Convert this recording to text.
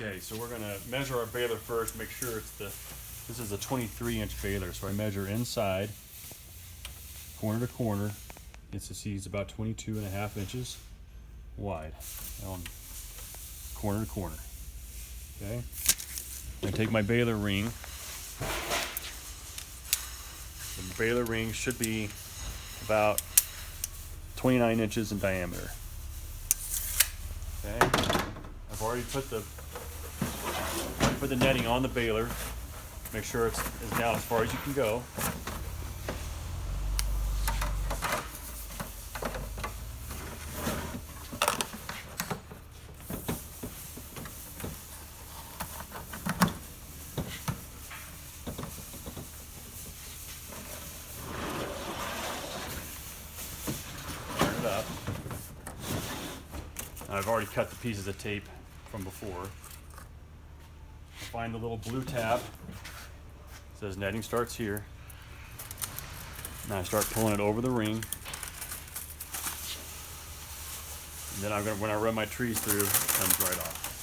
Okay, so we're gonna measure our baler first, make sure this is a 23-inch baler, so I measure inside, corner to corner. It's about 22.5 inches wide on corner to corner. Okay, I take my baler ring. The baler ring should be about 29 inches in diameter. Okay, I've already put the netting on the baler. Make sure it's down as far as you can go. Turn it up. I've already cut the pieces of tape from before. Find the little blue tab. It says netting starts here. Now I start pulling it over the ring. And then when I run my trees through, it comes right off.